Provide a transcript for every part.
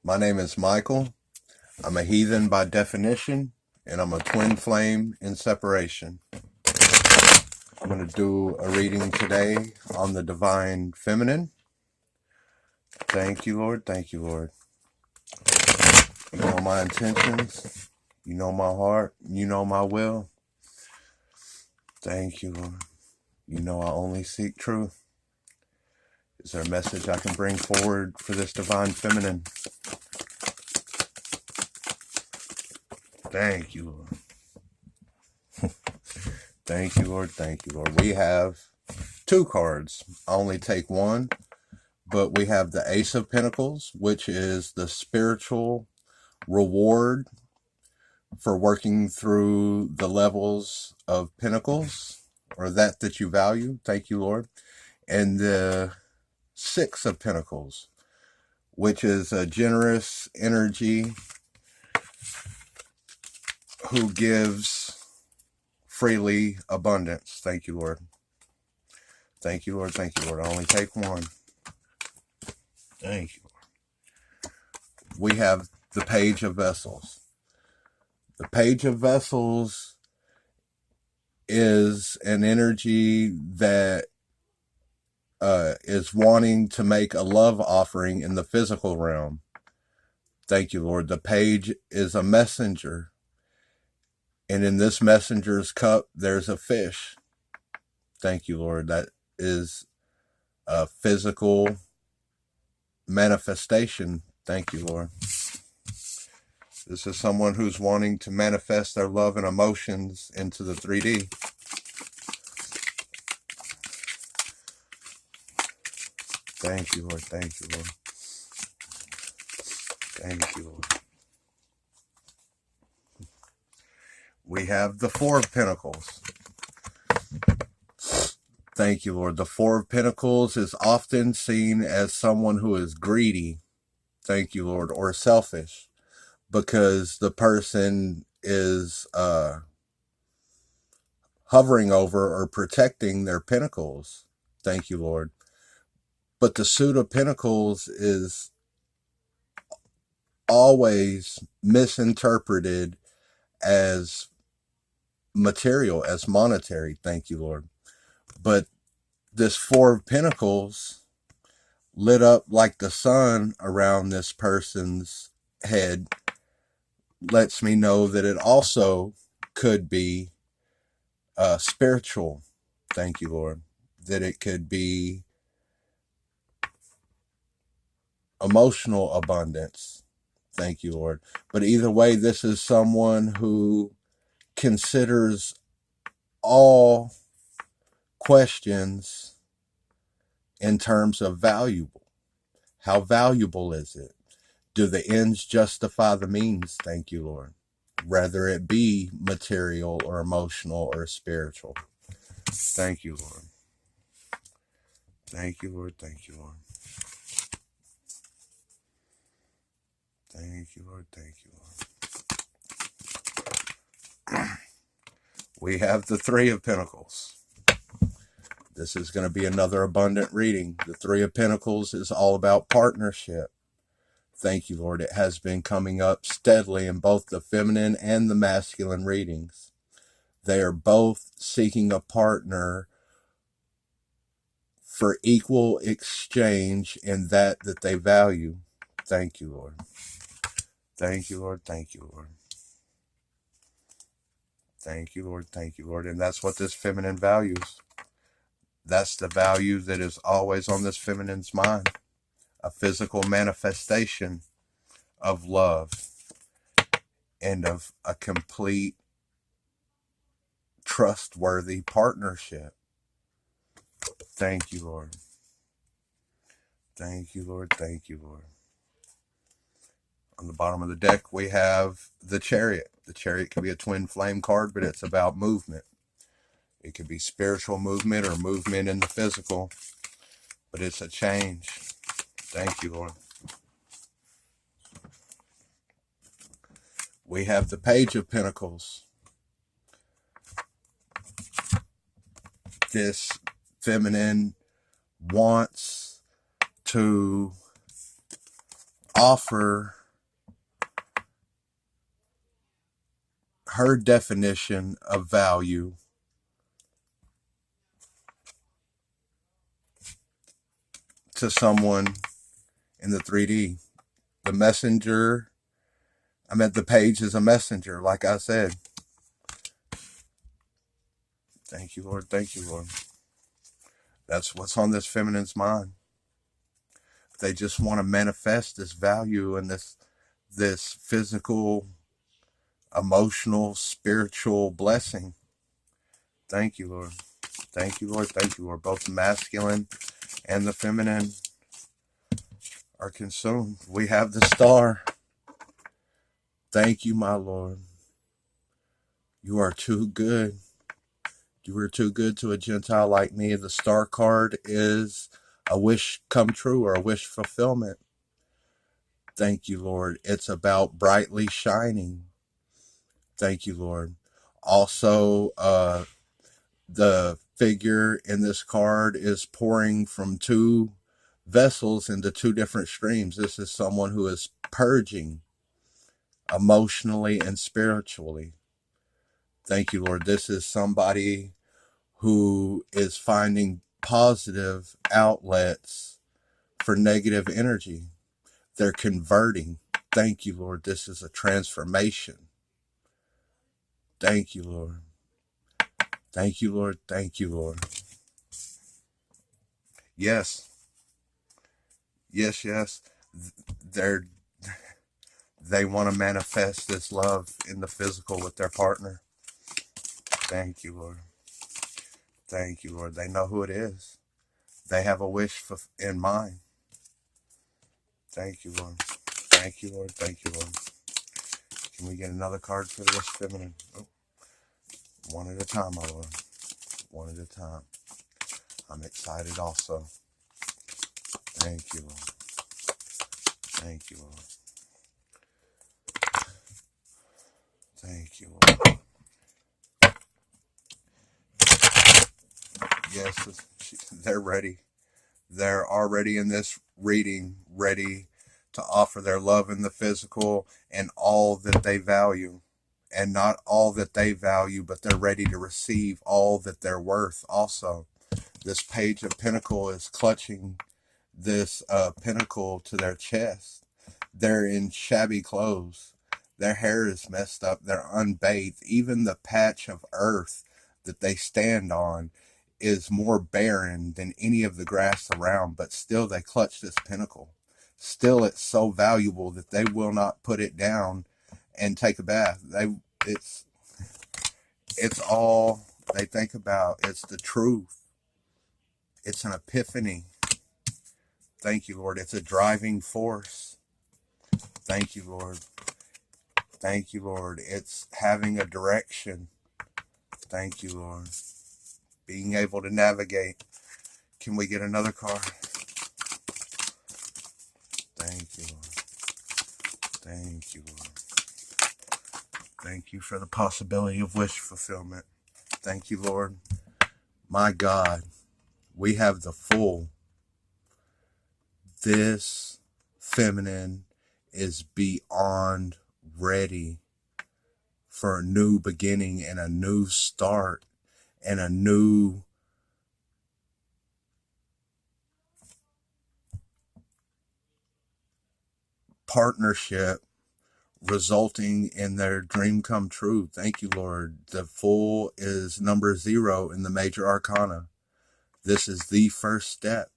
My name is Michael. I'm a heathen by definition, and I'm a twin flame in separation. I'm going to do a reading today on the divine feminine. Thank you, Lord. Thank you, Lord. You know my intentions. You know my heart. You know my will. Thank you, Lord. You know I only seek truth. Is there a message I can bring forward for this divine feminine? Thank you, Lord. Thank you, Lord. Thank you, Lord. We have two cards. I only take one, but we have the Ace of Pentacles, which is the spiritual reward for working through the levels of pentacles, or that you value. Thank you, Lord. And the Six of Pentacles, which is a generous energy who gives freely abundance. Thank you, Lord. Thank you, Lord. Thank you, Lord. I only take one. Thank you, Lord. We have the Page of Vessels. The Page of Vessels is an energy that is wanting to make a love offering in the physical realm. Thank you, Lord. The page is a messenger. And in this messenger's cup, there's a fish. Thank you, Lord. That is a physical manifestation. Thank you, Lord. This is someone who's wanting to manifest their love and emotions into the 3D. Thank you, Lord. Thank you, Lord. Thank you, Lord. We have the Four of Pentacles. Thank you, Lord. The Four of Pentacles is often seen as someone who is greedy. Thank you, Lord. Or selfish, because the person is hovering over or protecting their pentacles. Thank you, Lord. But the Suit of Pentacles is always misinterpreted as material, as monetary. Thank you, Lord. But this Four of Pentacles, lit up like the sun around this person's head, lets me know that it also could be spiritual. Thank you, Lord. That it could be emotional abundance. Thank you, Lord. But either way, this is someone who considers all questions in terms of valuable. How valuable is it? Do the ends justify the means? Thank you, Lord. Whether it be material or emotional or spiritual. Thank you, Lord. Thank you, Lord. Thank you, Lord. Thank you, Lord. Thank you, Lord. We have the Three of Pentacles. This is going to be another abundant reading. The Three of Pentacles is all about partnership. Thank you, Lord. It has been coming up steadily in both the feminine and the masculine readings. They are both seeking a partner for equal exchange in that they value. Thank you, Lord. Thank you, Lord. Thank you, Lord. Thank you, Lord. Thank you, Lord. And that's what this feminine values. That's the value that is always on this feminine's mind. A physical manifestation of love and of a complete trustworthy partnership. Thank you, Lord. Thank you, Lord. Thank you, Lord. On the bottom of the deck, we have the Chariot. The Chariot can be a twin flame card, but it's about movement. It could be spiritual movement or movement in the physical, but it's a change. Thank you, Lord. We have the Page of Pentacles. This feminine wants to offer her definition of value to someone in the 3D. The messenger, the page is a messenger, like I said. Thank you, Lord. Thank you, Lord. That's what's on this feminine's mind. They just want to manifest this value and this physical, emotional, spiritual blessing. Thank you, Lord. Thank you, Lord. Thank you, Lord. Both the masculine and the feminine are consumed. We have the star. Thank you, my Lord. You are too good. You are too good to a Gentile like me. The star card is a wish come true or a wish fulfillment. Thank you, Lord. It's about brightly shining. Thank you, Lord. Also, the figure in this card is pouring from two vessels into two different streams. This is someone who is purging emotionally and spiritually. Thank you, Lord. This is somebody who is finding positive outlets for negative energy. They're converting. Thank you, Lord. This is a transformation. Thank you, Lord. Thank you, Lord. Thank you, Lord. Yes. Yes, yes. They want to manifest this love in the physical with their partner. Thank you, Lord. Thank you, Lord. They know who it is. They have a wish in mind. Thank you, Lord. Thank you, Lord. Thank you, Lord. Can we get another card for this feminine? Oh, one at a time, my Lord. One at a time. I'm excited also. Thank you, Lord. Thank you, Lord. Thank you, Lord. Yes, they're ready. They're already in this reading, ready to offer their love in the physical and all that they value. And not all that they value, but they're ready to receive all that they're worth also. This Page of Pentacle is clutching this pentacle to their chest. They're in shabby clothes. Their hair is messed up. They're unbathed. Even the patch of earth that they stand on is more barren than any of the grass around, but still they clutch this pinnacle. Still it's so valuable that they will not put it down and take a bath. It's all they think about. It's the truth. It's an epiphany. Thank you, Lord. It's a driving force. Thank you, Lord. Thank you, Lord. It's having a direction. Thank you, Lord. Being able to navigate. Can we get another card? Thank you, Lord. Thank you, Lord. Thank you for the possibility of wish fulfillment. Thank you, Lord. My God, we have the full. This feminine is beyond ready for a new beginning and a new start and a new partnership resulting in their dream come true. Thank you, Lord. The Fool is number 0 in the major arcana. This is the first step.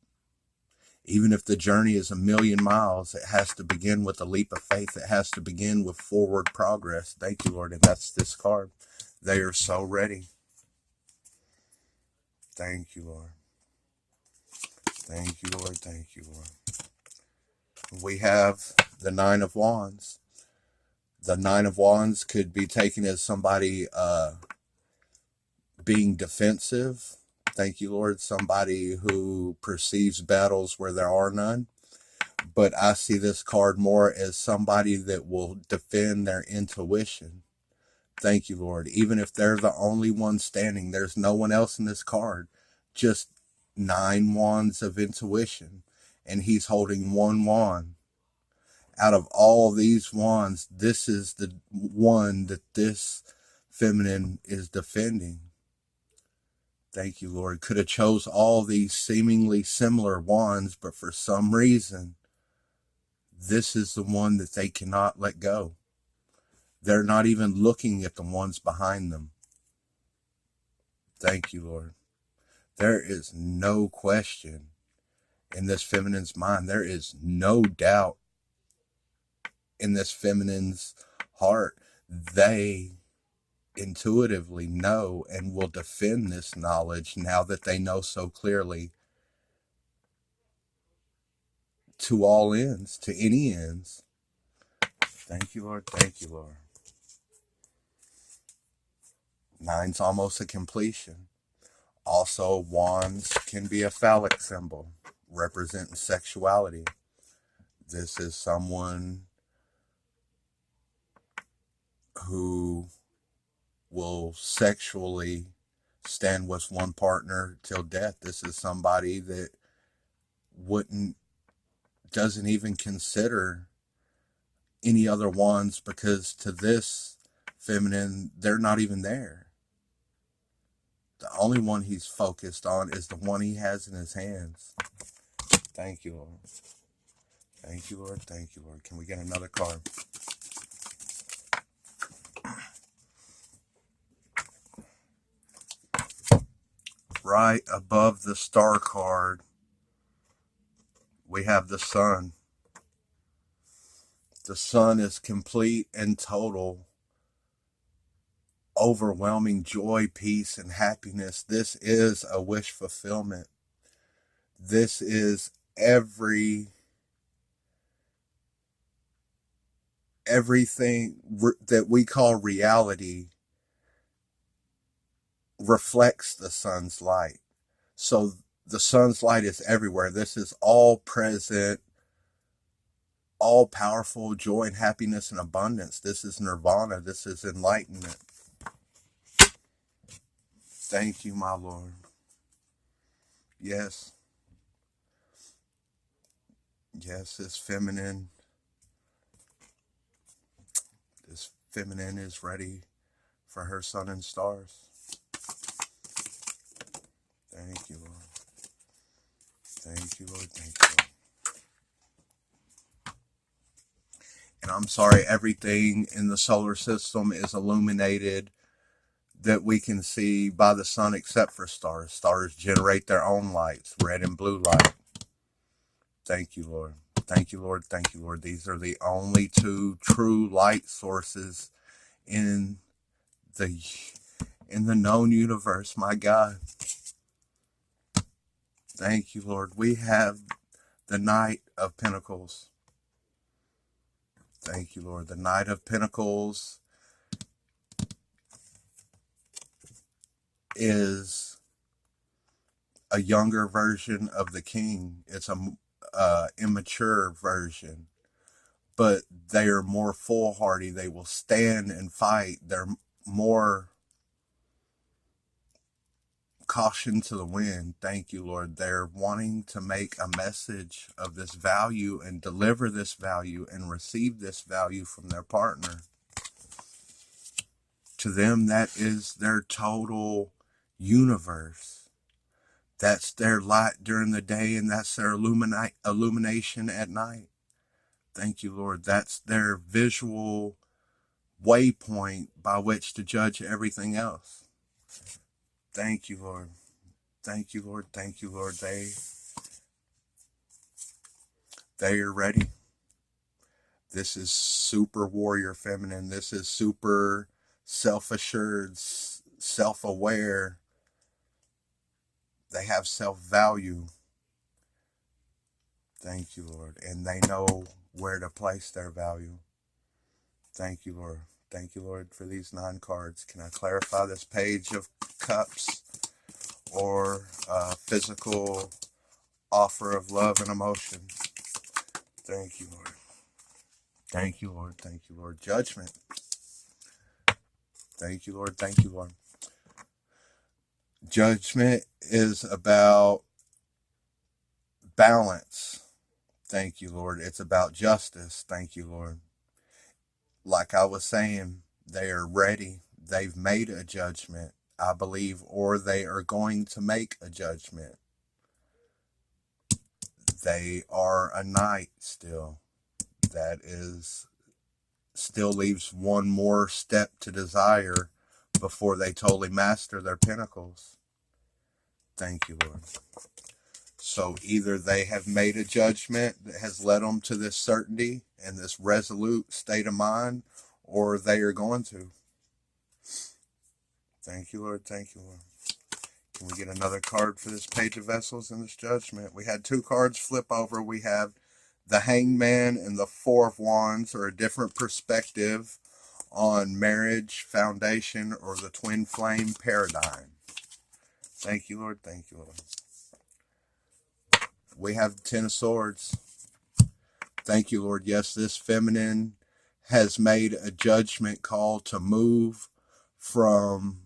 Even if the journey is 1,000,000 miles, it has to begin with a leap of faith. It has to begin with forward progress. Thank you, Lord. And that's this card. They are so ready. Thank you, Lord. Thank you, Lord. Thank you, Lord. We have the Nine of Wands. The Nine of Wands could be taken as somebody being defensive. Thank you, Lord. Somebody who perceives battles where there are none. But I see this card more as somebody that will defend their intuition. Thank you, Lord. Even if they're the only one standing, there's no one else in this card. Just 9 wands of intuition. And he's holding 1 wand. Out of all these wands, this is the one that this feminine is defending. Thank you, Lord. Could have chose all these seemingly similar wands, but for some reason, this is the one that they cannot let go. They're not even looking at the ones behind them. Thank you, Lord. There is no question in this feminine's mind. There is no doubt in this feminine's heart. They intuitively know and will defend this knowledge now that they know so clearly, to all ends, to any ends. Thank you, Lord. Thank you, Lord. 9's almost a completion. Also, wands can be a phallic symbol representing sexuality. This is someone who will sexually stand with one partner till death. This is somebody that doesn't even consider any other wands, because to this feminine, they're not even there. The only one he's focused on is the one he has in his hands. Thank you, Lord. Thank you, Lord. Thank you, Lord. Can we get another card? Right above the star card, we have the sun. The sun is complete and total, overwhelming joy, peace, and happiness. This is a wish fulfillment. This is everything that we call reality reflects the sun's light. So the sun's light is everywhere. This is all present, all powerful joy and happiness and abundance. This is nirvana. This is enlightenment. Thank you, my Lord. Yes. Yes, this feminine is ready for her sun and stars. Thank you, Lord. Thank you, Lord. Thank you, Lord. And I'm sorry, everything in the solar system is illuminated that we can see by the sun except for stars. Stars generate their own lights, red and blue light. Thank you, Lord. Thank you, Lord. Thank you, Lord. These are the only two true light sources in the known universe, my God. Thank you, Lord. We have the Knight of Pentacles. Thank you, Lord. The Knight of Pentacles is a younger version of the King. It's a immature version, but they are more foolhardy. They will stand and fight. They're more caution to the wind. Thank you, Lord. They're wanting to make a message of this value and deliver this value and receive this value from their partner. To them, that is their total universe. That's their light during the day, and that's their illumination at night. Thank you, Lord. That's their visual waypoint by which to judge everything else. Thank you, Lord. Thank you, Lord. Thank you, Lord. They are ready. This is super warrior feminine. This is super self-assured, self-aware. They have self-value. Thank you, Lord. And they know where to place their value. Thank you, Lord. Thank you, Lord, for these 9 cards. Can I clarify this Page of Cups or a physical offer of love and emotion? Thank you, Lord. Thank you, Lord. Thank you, Lord. Judgment. Thank you, Lord. Thank you, Lord. Judgment is about balance. Thank you, Lord. It's about justice. Thank you, Lord. Like I was saying, they are ready. they've made a judgment, I believe, or they are going to make a judgment. They are a knight still. That is, still leaves one more step to desire before they totally master their pinnacles. Thank you, Lord. So either they have made a judgment that has led them to this certainty and this resolute state of mind, or they are going to. Thank you, Lord. Thank you, Lord. Can we get another card for this Page of Vessels and this judgment? We had two cards flip over. We have the Hangman and the Four of Wands, or a different perspective on marriage, foundation, or the twin flame paradigm. Thank you, Lord. Thank you, Lord. We have the Ten of Swords. Thank you, Lord. Yes, this feminine has made a judgment call to move from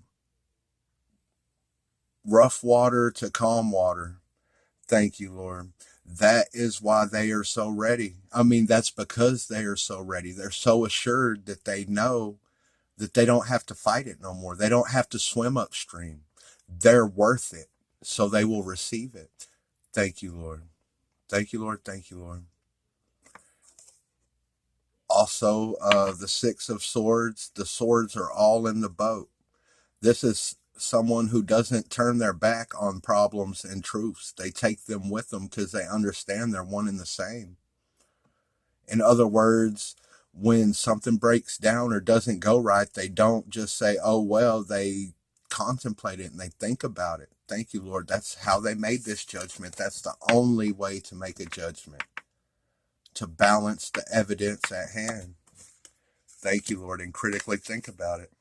rough water to calm water. Thank you, Lord. That is why they are so ready. I mean, that's because they are so ready. They're so assured that they know that they don't have to fight it no more. They don't have to swim upstream. They're worth it, so they will receive it. Thank you, Lord. Thank you, Lord. Thank you, Lord. Also, the Six of Swords. The swords are all in the boat. This is someone who doesn't turn their back on problems and truths. They take them with them because they understand they're one and the same. In other words, when something breaks down or doesn't go right, they don't just say, oh, well, they contemplate it and they think about it. Thank you, Lord. That's how they made this judgment. That's the only way to make a judgment, to balance the evidence at hand. Thank you, Lord, and critically think about it.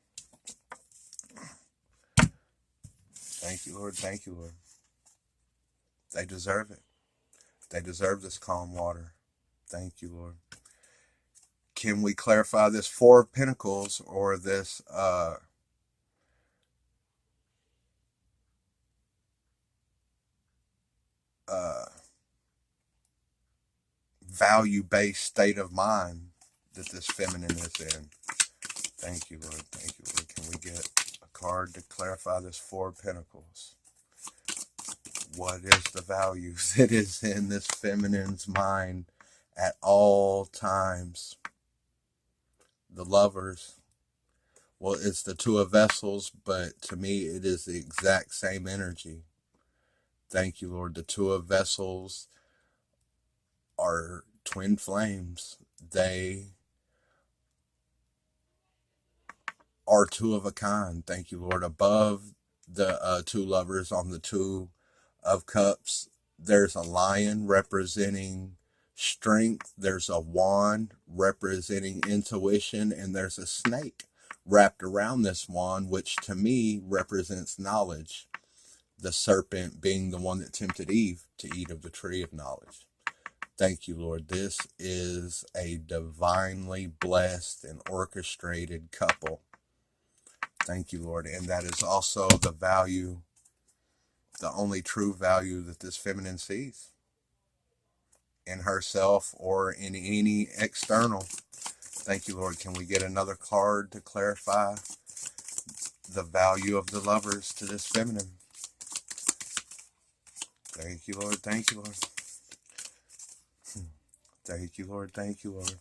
Thank you, Lord. Thank you, Lord. They deserve it. They deserve this calm water. Thank you, Lord. Can we clarify this Four of Pentacles, or this value-based state of mind that this feminine is in? Thank you, Lord. Thank you, Lord. Can we get a card to clarify this Four of Pentacles? What is the value that is in this feminine's mind at all times? The Lovers. Well, it's the Two of Vessels, but to me, it is the exact same energy. Thank you, Lord. The Two of Vessels are twin flames. They are two of a kind. Thank you, Lord. Above the two lovers on the Two of Cups, there's a lion representing strength. There's a wand representing intuition, and there's a snake wrapped around this wand, which to me represents knowledge. The serpent being the one that tempted Eve to eat of the tree of knowledge. Thank you, Lord. This is a divinely blessed and orchestrated couple. Thank you, Lord. And that is also the value, the only true value that this feminine sees in herself or in any external. Thank you, Lord. Can we get another card to clarify the value of the Lovers to this feminine? Thank you, Lord. Thank you, Lord. Thank you, Lord. Thank you, Lord.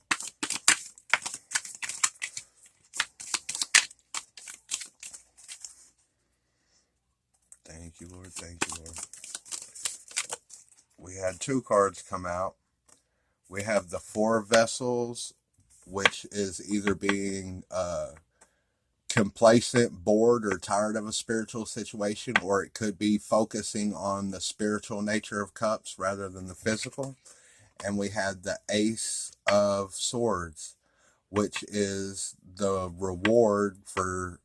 Thank you, Lord. Thank you, Lord. We had two cards come out. We have the Four Vessels, which is either being complacent, bored, or tired of a spiritual situation, or it could be focusing on the spiritual nature of cups rather than the physical. And we had the Ace of Swords, which is the reward for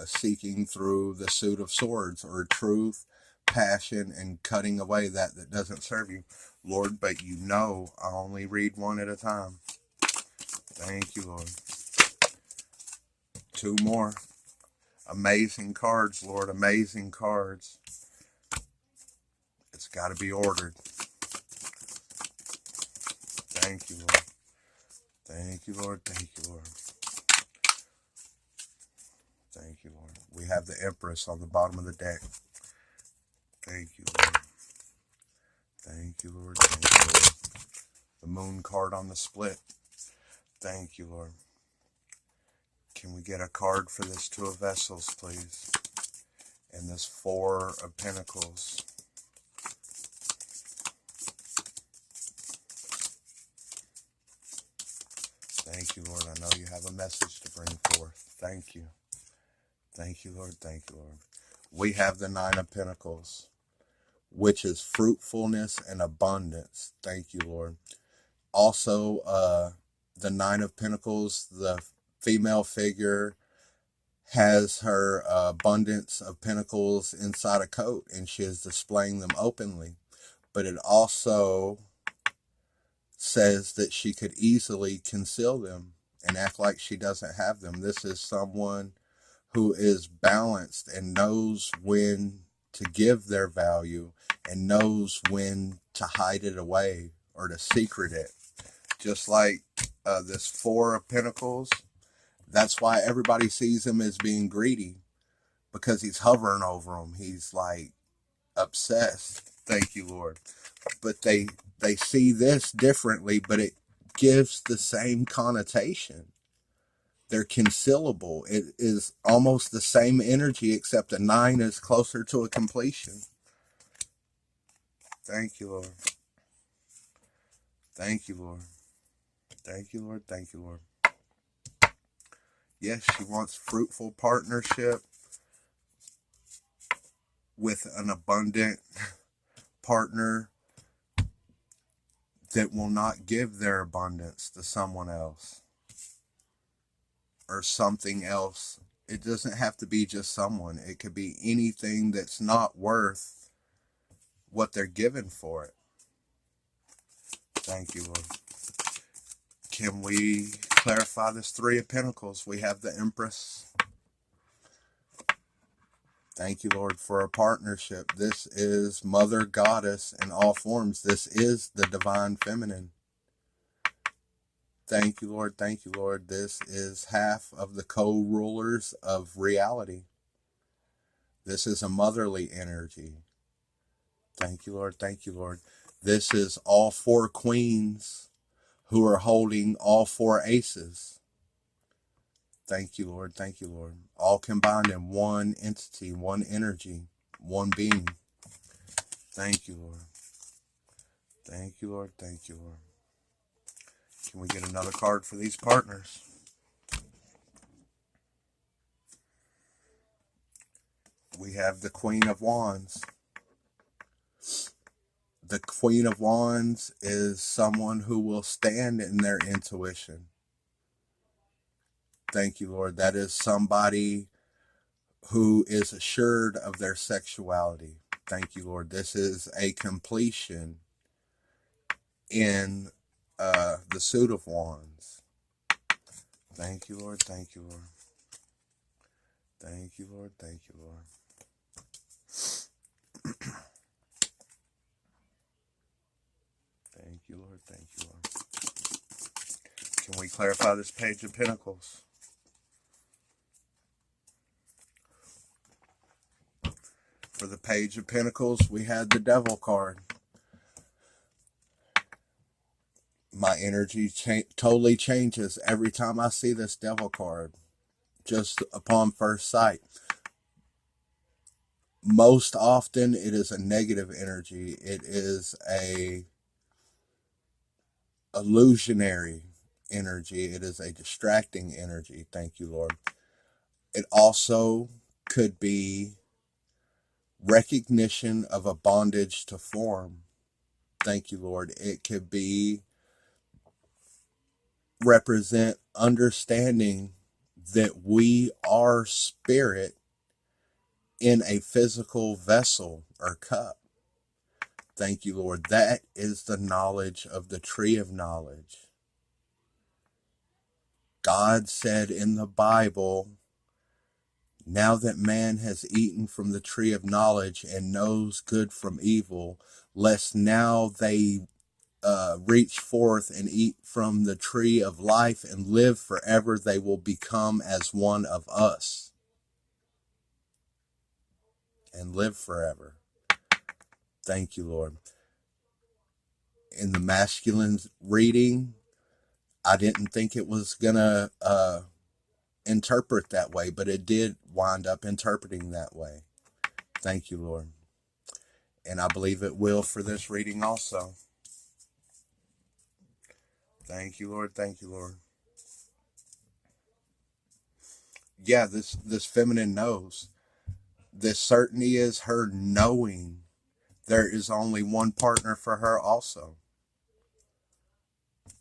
seeking through the suit of swords, or truth, passion, and cutting away that doesn't serve you. Lord, but you know I only read one at a time. Thank you, Lord. Two more. Amazing cards, Lord. Amazing cards. It's got to be ordered. Thank you, Lord. Thank you, Lord. Thank you, Lord. Thank you, Lord. We have the Empress on the bottom of the deck. Thank you, Lord. Thank you, Lord. Thank you, Lord. The Moon card on the split. Thank you, Lord. Can we get a card for this Two of Vessels, please? And this Four of Pentacles. Thank you, Lord. I know you have a message to bring forth. Thank you. Thank you, Lord. Thank you, Lord. We have the Nine of Pentacles, which is fruitfulness and abundance. Thank you, Lord. Also, the Nine of Pentacles, the female figure has her abundance of pentacles inside a coat, and she is displaying them openly. But it also says that she could easily conceal them and act like she doesn't have them. This is someone who is balanced and knows when to give their value and knows when to hide it away or to secret it. Just like this Four of Pentacles, that's why everybody sees him as being greedy, because he's hovering over them. He's like obsessed. Thank you, Lord. But they see this differently, but it gives the same connotation. They're concealable. It is almost the same energy, except a 9 is closer to a completion. Thank you, Lord. Thank you, Lord. Thank you, Lord. Thank you, Lord. Yes, she wants fruitful partnership with an abundant partner that will not give their abundance to someone else or something else. It doesn't have to be just someone. It could be anything that's not worth what they're given for it. Thank you, Lord. Can we clarify this Three of Pentacles? We have the Empress. Thank you, Lord, for a partnership. This is Mother Goddess in all forms. This is the Divine Feminine. Thank you, Lord. Thank you, Lord. This is half of the co-rulers of reality. This is a motherly energy. Thank you, Lord. Thank you, Lord. This is all four queens who are holding all four aces. Thank you, Lord. Thank you, Lord. All combined in one entity, one energy, one being. Thank you, Lord. Thank you, Lord. Thank you, Lord. Can we get another card for these partners? We have the Queen of Wands. The Queen of Wands is someone who will stand in their intuition. Thank you, Lord. That is somebody who is assured of their sexuality. Thank you, Lord. This is a completion in the Suit of Wands. Thank you, Lord. Thank you, Lord. Thank you, Lord. Thank you, Lord. Thank you, Lord. Thank you, Lord. Can we clarify this Page of Pentacles? For the Page of Pentacles, we had the Devil card. My energy totally changes every time I see this Devil card, just upon first sight. Most often, it is a negative energy. It is a illusionary energy. It is a distracting energy. Thank you, Lord. It also could be recognition of a bondage to form. Thank you, Lord. It could be represent understanding that we are spirit in a physical vessel or cup. Thank you, Lord. That is the knowledge of the tree of knowledge. God said in the Bible, now that man has eaten from the tree of knowledge and knows good from evil, lest now they reach forth and eat from the tree of life and live forever, they will become as one of us. and live forever. Thank you, Lord. In the masculine reading, I didn't think it was going to interpret that way, but it did wind up interpreting that way. Thank you, Lord. And I believe it will for this reading also. Thank you, Lord. Thank you, Lord. Yeah, this feminine knows. This certainty is her knowing there is only one partner for her also.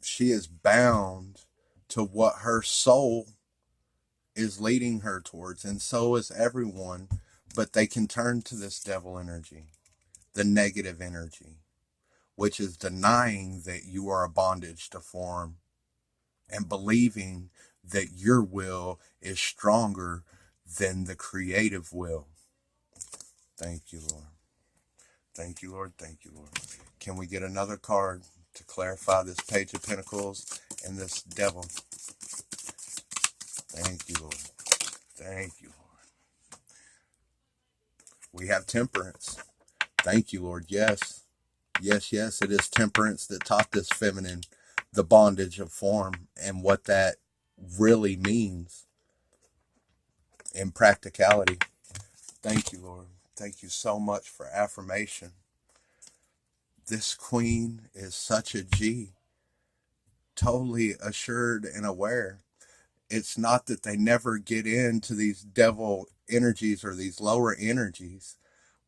She is bound to what her soul is leading her towards, and so is everyone, but they can turn to this devil energy, the negative energy, which is denying that you are a bondage to form and believing that your will is stronger than the creative will. Thank you, Lord. Thank you, Lord. Thank you, Lord. Can we get another card to clarify this Page of Pentacles and this devil? Thank you, Lord. Thank you, Lord. We have temperance. Thank you, Lord. Yes. Yes, yes, it is temperance that taught this feminine the bondage of form and what that really means in practicality. Thank you, Lord. Thank you so much for affirmation. This queen is such a G, totally assured and aware. It's not that they never get into these devil energies or these lower energies,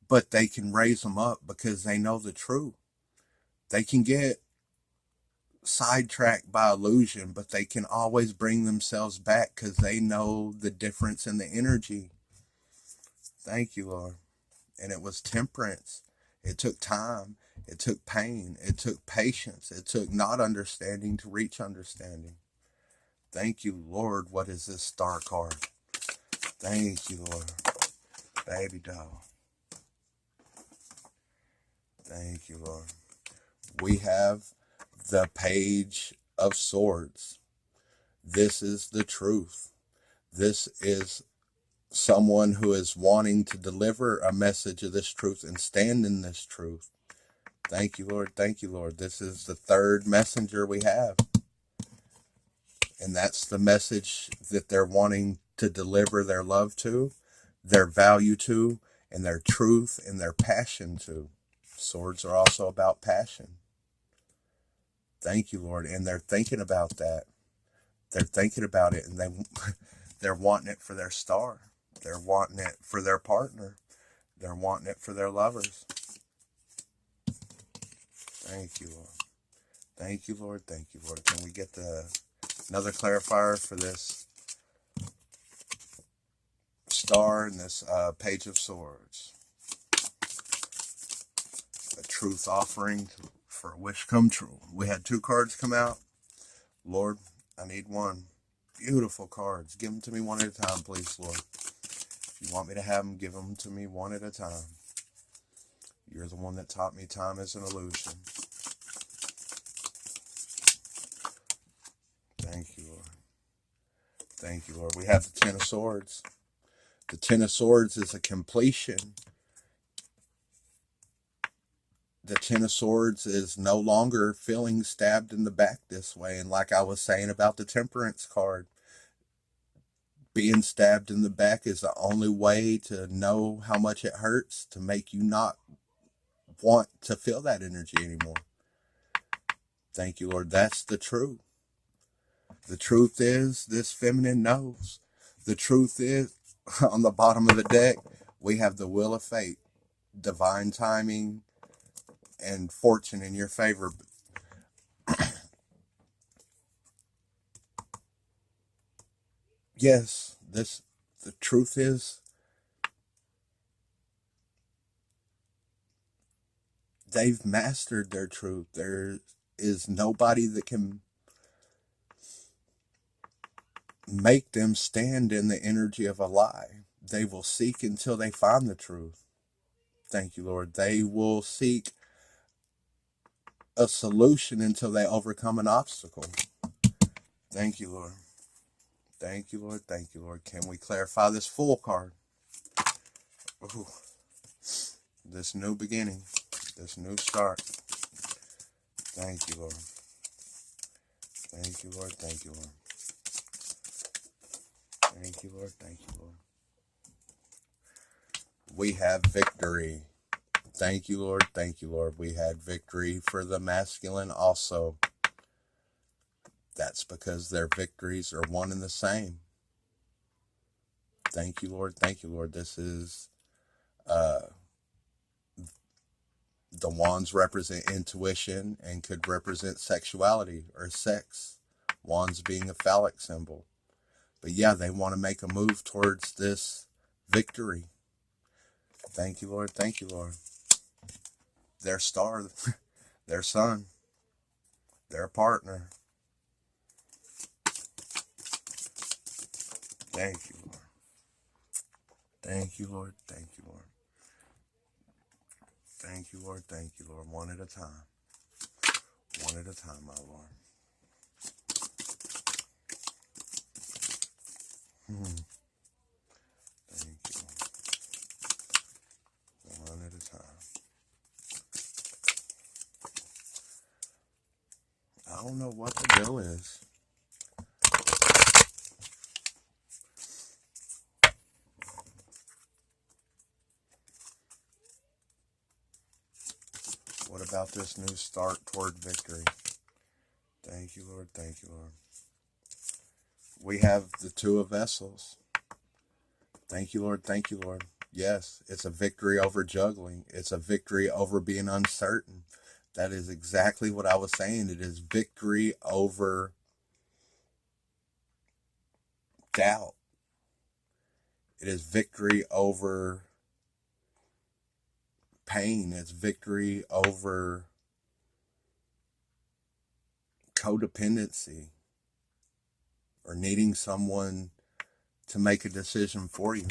but they can raise them up because they know the truth. They can get sidetracked by illusion, but they can always bring themselves back because they know the difference in the energy. Thank you, Lord. And it was temperance. It took time. It took pain. It took patience. It took not understanding to reach understanding. Thank you, Lord. What is this star card? Thank you, Lord. Baby doll. Thank you, Lord. We have the Page of Swords. This is the truth. This is someone who is wanting to deliver a message of this truth and stand in this truth. Thank you, Lord. Thank you, Lord. This is the third messenger we have. And that's the message that they're wanting to deliver their love to, their value to, and their truth and their passion to. Swords are also about passion. Thank you, Lord. And they're thinking about that. They're thinking about it, and they're wanting it for their star. They're wanting it for their partner. They're wanting it for their lovers. Thank you, Lord. Thank you, Lord. Thank you, Lord. Can we get another clarifier for this star and this Page of Swords? A truth offering for a wish come true. We had two cards come out. Lord, I need one. Beautiful cards. Give them to me one at a time, please, Lord. If you want me to have them, give them to me one at a time. You're the one that taught me time is an illusion. Thank you, Lord. Thank you, Lord. We have the Ten of Swords. The Ten of Swords is a completion. The Ten of Swords is no longer feeling stabbed in the back this way. And like I was saying about the Temperance card, being stabbed in the back is the only way to know how much it hurts, to make you not want to feel that energy anymore. Thank you, Lord. That's the truth. The truth is, this feminine knows. The truth is, on the bottom of the deck, we have the Wheel of Fate, divine timing, and fortune in your favor. Yes, the truth is, they've mastered their truth. There is nobody that can make them stand in the energy of a lie. They will seek until they find the truth. Thank you, Lord. They will seek a solution until they overcome an obstacle. Thank you, Lord. Thank you, Lord. Thank you, Lord. Can we clarify this Fool card? Ooh. this new beginning, this new start. Thank you, Lord. Thank you, Lord. Thank you, Lord. Thank you, Lord. Thank you, Lord. We have victory. Thank you, Lord. Thank you, Lord. We had victory for the masculine also. That's because their victories are one and the same. Thank you, Lord. Thank you, Lord. This is, the wands represent intuition and could represent sexuality or sex. Wands being a phallic symbol. But yeah, they want to make a move towards this victory. Thank you, Lord. Thank you, Lord. Their star, their sun, their partner. Thank you, Lord. Thank you, Lord. Thank you, Lord. Thank you, Lord. Thank you, Lord. One at a time. One at a time, my Lord. Thank you, Lord. One at a time. I don't know what the deal is. What about this new start toward victory? Thank you, Lord. Thank you, Lord. We have the two of vessels. Thank you, Lord. Thank you, Lord. Yes, it's a victory over juggling. It's a victory over being uncertain. That is exactly what I was saying. It is victory over doubt. It is victory over pain. It's victory over codependency or needing someone to make a decision for you.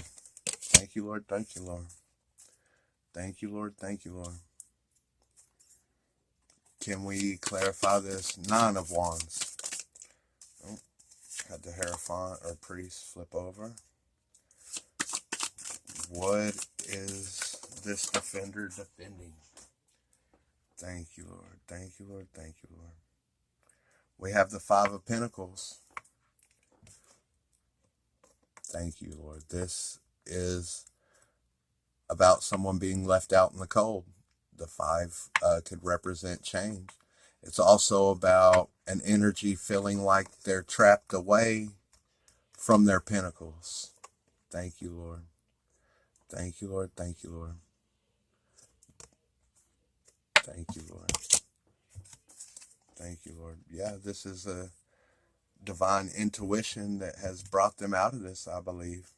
Thank you, Lord. Thank you, Lord. Thank you, Lord. Thank you, Lord. Can we clarify this? Nine of Wands. Oh, had the Hierophant or priest flip over. What is this defender defending? Thank you, Lord. Thank you, Lord. Thank you, Lord. We have the Five of Pentacles. Thank you, Lord. This is about someone being left out in the cold. The five could represent change. It's also about an energy feeling like they're trapped away from their pentacles. Thank you, Lord. Thank you, Lord. Thank you, Lord. Thank you, Lord. Thank you, Lord. Yeah, this is a divine intuition that has brought them out of this, I believe.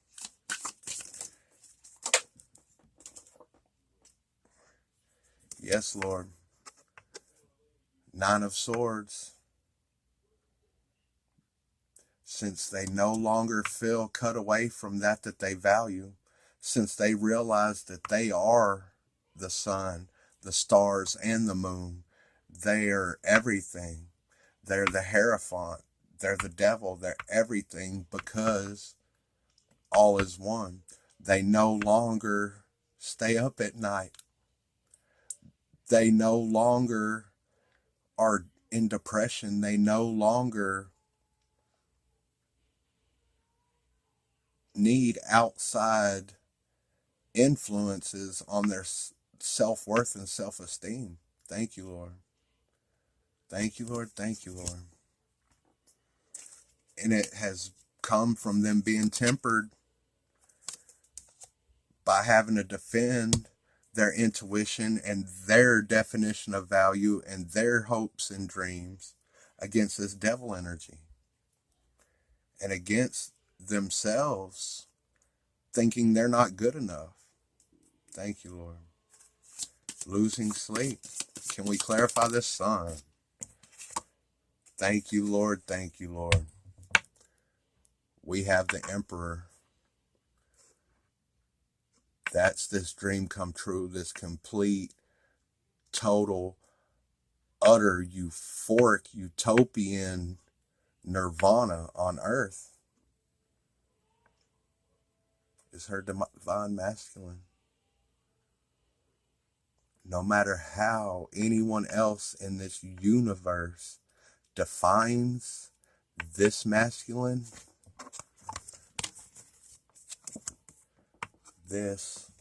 Yes, Lord. Nine of Swords. Since they no longer feel cut away from that they value, since they realize that they are the sun, the stars, and the moon, they are everything. They're the Hierophant. They're the devil. They're everything because all is one. They no longer stay up at night. They no longer are in depression. They no longer need outside influences on their self-worth and self-esteem. Thank you, Lord. Thank you, Lord. Thank you, Lord. And it has come from them being tempered by having to defend their intuition and their definition of value and their hopes and dreams against this devil energy and against themselves thinking they're not good enough. Thank you, Lord. Losing sleep. Can we clarify this, Sun? Thank you, Lord. Thank you, Lord. We have the Emperor. That's this dream come true, this complete, total, utter, euphoric, utopian nirvana on earth is her divine masculine. no matter how anyone else in this universe defines this masculine, this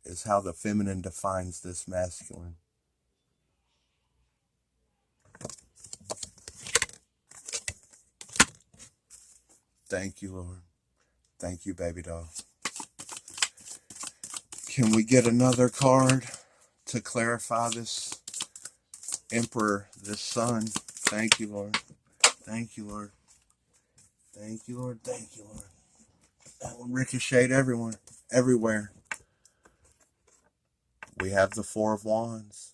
is how the feminine defines this masculine. Thank you, Lord. Thank you, baby doll. Can we get another card to clarify this emperor, this sun? Thank you, Lord. Thank you, Lord. Thank you, Lord. Thank you, Lord. That one ricocheted everywhere. We have the Four of Wands.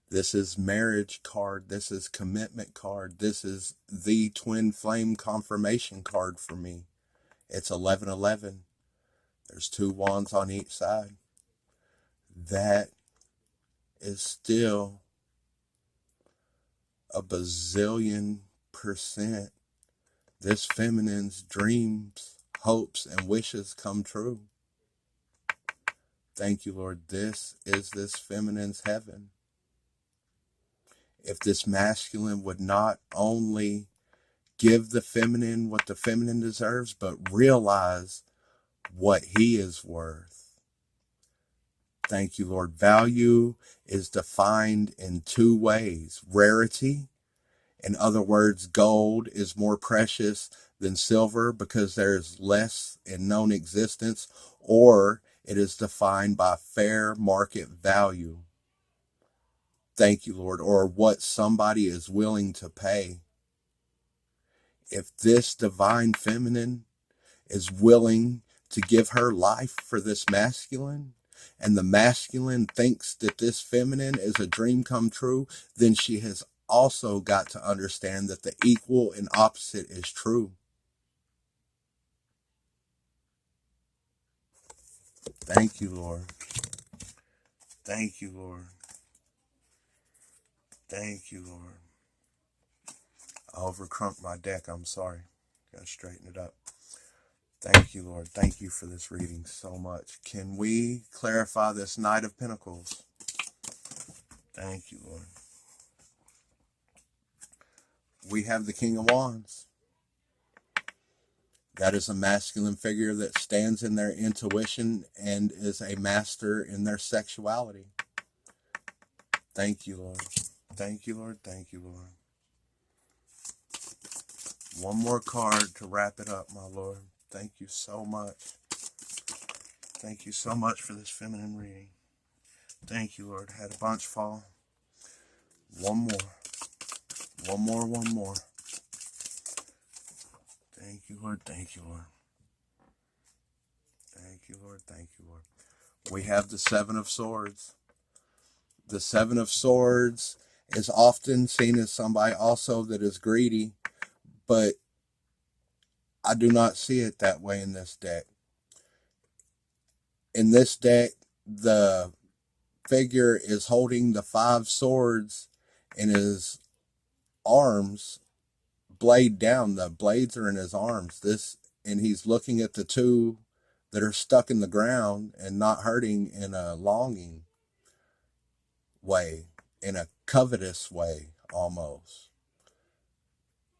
This is marriage card. This is commitment card. This is the twin flame confirmation card for me. It's 1111. There's 2 wands on each side. That is still a bazillion% this feminine's dreams, hopes, and wishes come true. Thank you, Lord. This is this feminine's heaven. If this masculine would not only give the feminine what the feminine deserves, but realize what he is worth. Thank you, Lord. Value is defined in 2 ways. Rarity, in other words, gold is more precious than silver because there is less in known existence, or it is defined by fair market value. Thank you, Lord, or what somebody is willing to pay. If this divine feminine is willing to give her life for this masculine, and the masculine thinks that this feminine is a dream come true, then she has also got to understand that the equal and opposite is true. Thank you, Lord. Thank you, Lord. Thank you, Lord. I overcrumped my deck. I'm sorry. Gotta straighten it up. Thank you, Lord. Thank you for this reading so much. Can we clarify this Knight of Pentacles? Thank you, Lord. We have the King of Wands. That is a masculine figure that stands in their intuition and is a master in their sexuality. Thank you, Lord. Thank you, Lord. Thank you, Lord. One more card to wrap it up, my Lord. Thank you so much. Thank you so much for this feminine reading. Thank you, Lord. Had a bunch fall. One more. One more, one more. Thank you, Lord. Thank you, Lord. Thank you, Lord. Thank you, Lord. We have the Seven of Swords. The Seven of Swords is often seen as somebody also that is greedy, but I do not see it that way in this deck. In this deck, the figure is holding the 5 swords in his arms, blade down. The blades are in his arms. And he's looking at the 2 that are stuck in the ground and not hurting in a longing way, in a covetous way almost.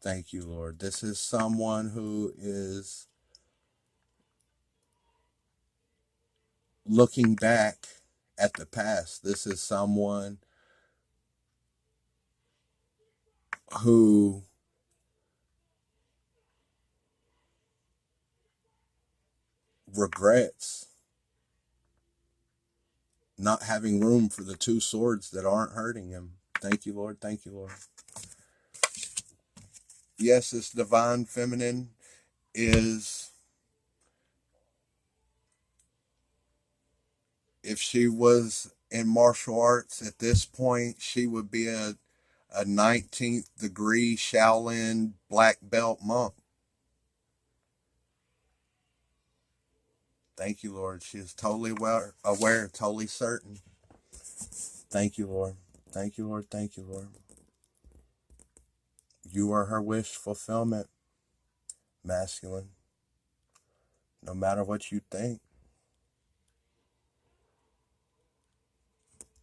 Thank you, Lord. This is someone who is looking back at the past. This is someone who regrets not having room for the 2 swords that aren't hurting him. Thank you, Lord. Thank you, Lord. Yes, this divine feminine is, if she was in martial arts at this point, she would be a 19th degree Shaolin black belt monk. Thank you, Lord. She is totally aware, totally certain. Thank you, Lord. Thank you, Lord. Thank you, Lord. You are her wish fulfillment, masculine. No matter what you think,